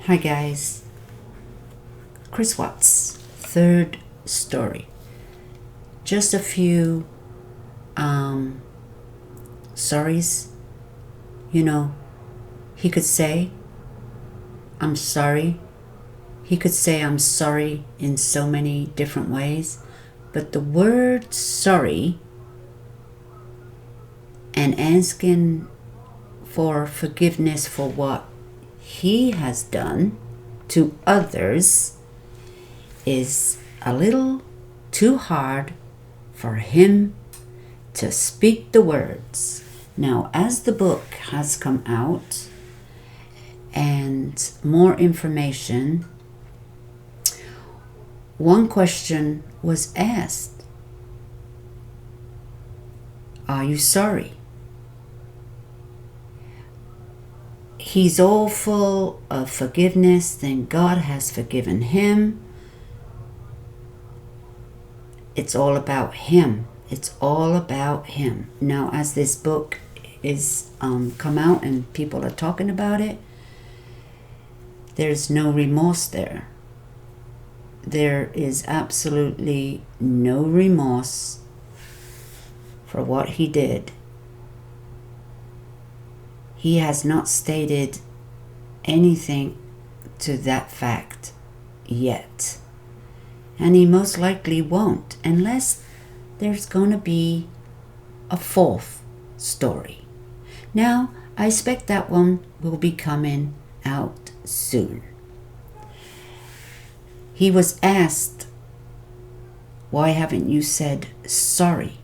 Hi guys, Chris Watts, third story. Just a few sorries. He could say, I'm sorry. He could say I'm sorry in so many different ways, but the word sorry and asking for forgiveness for what he has done to others is a little too hard for him to speak the words. Now, as the book has come out and more information, one question was asked: are you sorry? He's all full of forgiveness, then God has forgiven him. It's all about him. It's all about him. Now, as this book is come out and people are talking about it, there's no remorse there. There is absolutely no remorse for what he did. He has not stated anything to that fact yet. And he most likely won't, unless there's going to be a fourth story. Now, I expect that one will be coming out soon. He was asked, why haven't you said sorry?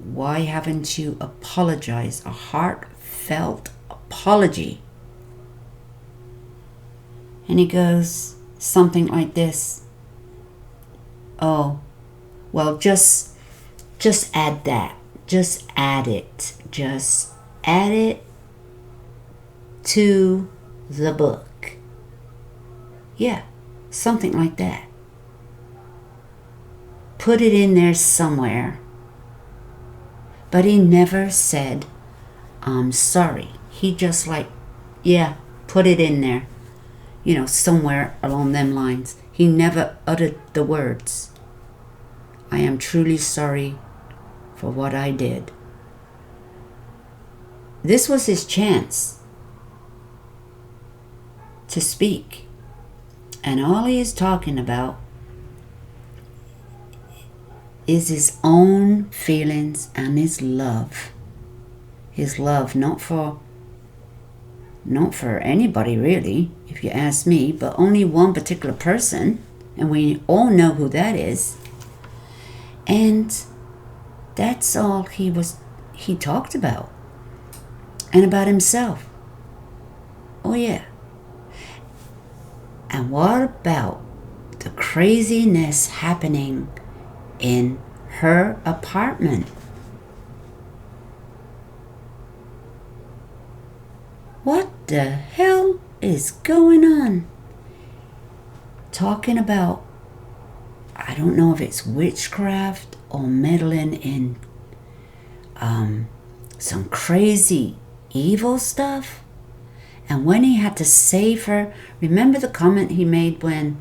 Why haven't you apologized? A heartfelt apology. And he goes something like this: oh, well, just add that. Just add it. Just add it to the book. Yeah, something like that. Put it in there somewhere. But he never said, I'm sorry. He just put it in there. Somewhere along them lines. He never uttered the words, I am truly sorry for what I did. This was his chance to speak. And all he is talking about is his own feelings and his love. His love, not for anybody really, if you ask me, but only one particular person, and we all know who that is. And that's all he talked about. And about himself. Oh yeah. And what about the craziness happening in her apartment? What the hell is going on? Talking about, I don't know if it's witchcraft or meddling in some crazy evil stuff. And when he had to save her, remember the comment he made when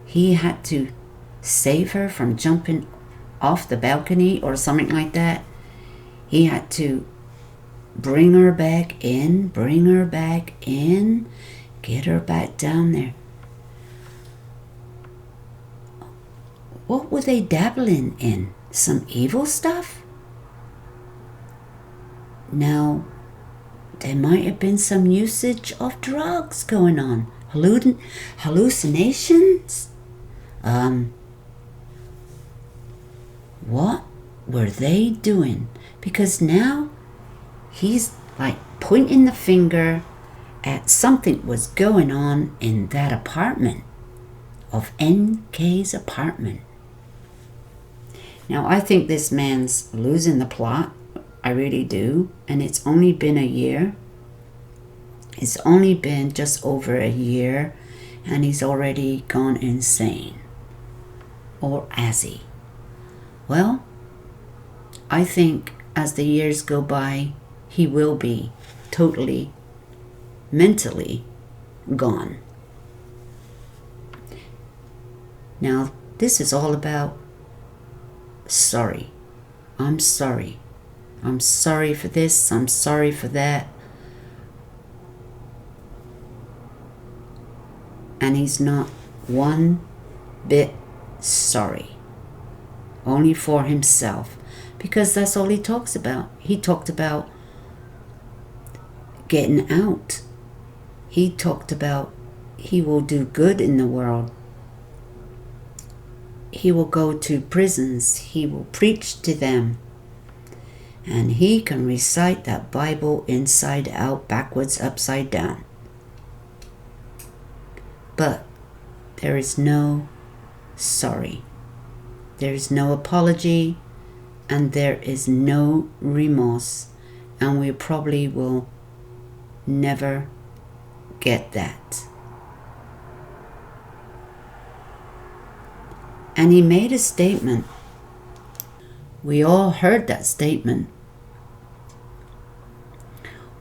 he had to save her from jumping off the balcony or something like that? He had to bring her back in, get her back down there. What were they dabbling in? Some evil stuff? Now, there might have been some usage of drugs going on. Hallucinations? What were they doing? Because now he's like pointing the finger at something was going on in that apartment, of NK's apartment. Now, I think this man's losing the plot. I really do. And it's only been a year. It's only been just over a year, and he's already gone insane. Or has he? Well, I think as the years go by, he will be totally, mentally gone. Now, this is all about sorry. I'm sorry. I'm sorry for this. I'm sorry for that. And he's not one bit sorry. Only for himself. Because that's all he talks about. He talked about getting out. He talked about he will do good in the world. He will go to prisons. He will preach to them. And he can recite that Bible inside out, backwards, upside down. But there is no sorry. There is no apology. And there is no remorse. And we probably will never get that. And he made a statement. We all heard that statement.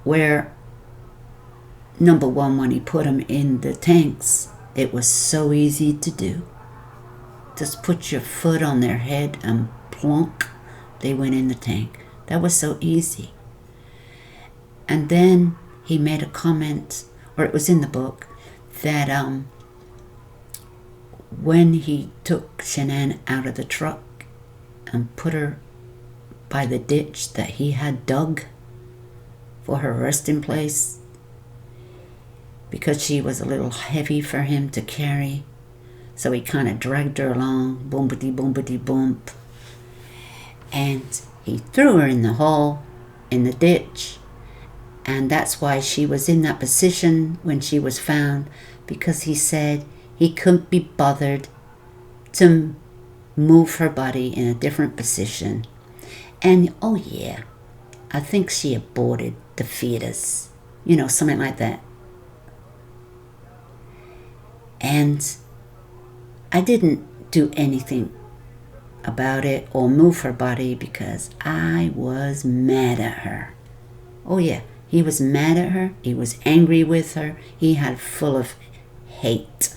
Where, number one, when he put them in the tanks, it was so easy to do. Just put your foot on their head and plonk, they went in the tank. That was so easy. And then he made a comment, or it was in the book, that when he took Shanann out of the truck and put her by the ditch that he had dug for her resting place, because she was a little heavy for him to carry, so he kind of dragged her along, boompity boompity boomp, and he threw her in the hole, in the ditch. And that's why she was in that position when she was found, because he said he couldn't be bothered to move her body in a different position. And, oh yeah, I think she aborted the fetus, something like that. And I didn't do anything about it or move her body because I was mad at her. Oh yeah. He was mad at her. He was angry with her. He had full of hate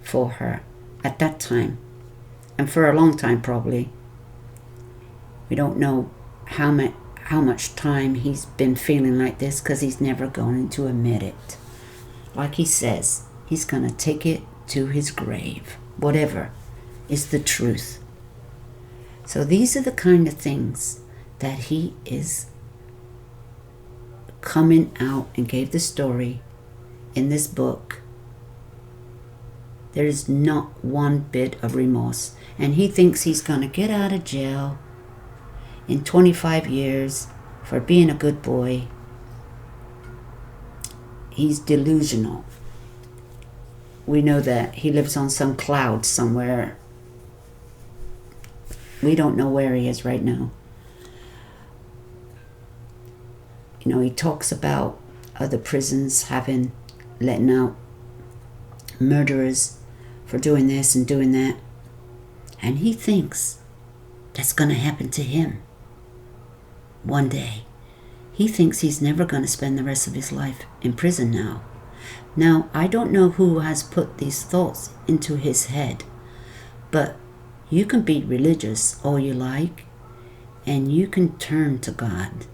for her at that time. And for a long time, probably. We don't know how much time he's been feeling like this, because he's never going to admit it. Like he says, he's going to take it to his grave. Whatever is the truth. So these are the kind of things that he is coming out and gave the story in this book. There is not one bit of remorse. And he thinks he's going to get out of jail in 25 years for being a good boy. He's delusional. We know that he lives on some cloud somewhere. We don't know where he is right now. He talks about other prisons letting out murderers for doing this and doing that. And he thinks that's going to happen to him one day. He thinks he's never going to spend the rest of his life in prison now. Now, I don't know who has put these thoughts into his head, but you can be religious all you like, and you can turn to God.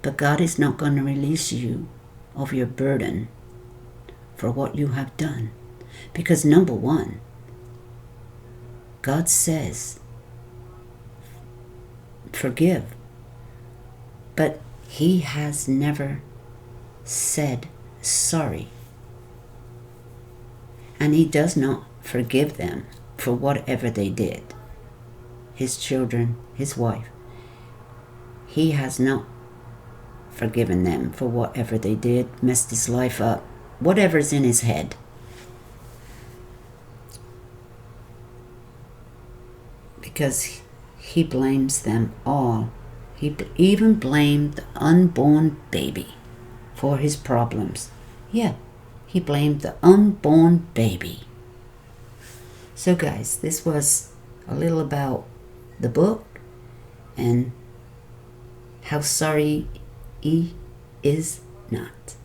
But God is not going to release you of your burden for what you have done. Because number one, God says, forgive. But he has never said sorry. And he does not forgive them for whatever they did. His children, his wife. He has not forgiven them for whatever they did, messed his life up, whatever's in his head. Because he blames them all. He even blamed the unborn baby for his problems. Yeah, he blamed the unborn baby. So guys, this was a little about the book and how sorry he is not.